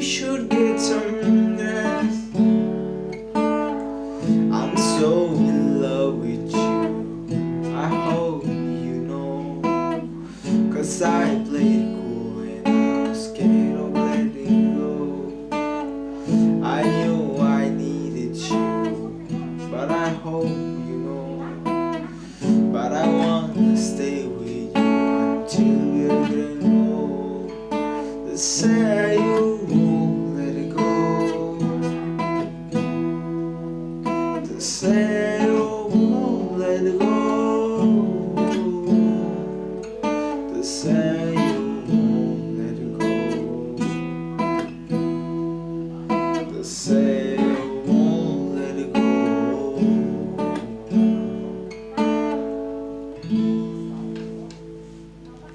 should get some rest. I'm so in love with you, I hope you know. 'Cause I played cool and I was scared of letting go. I knew I needed you, but I hope you know. But I wanna stay with you until we're getting old. Say you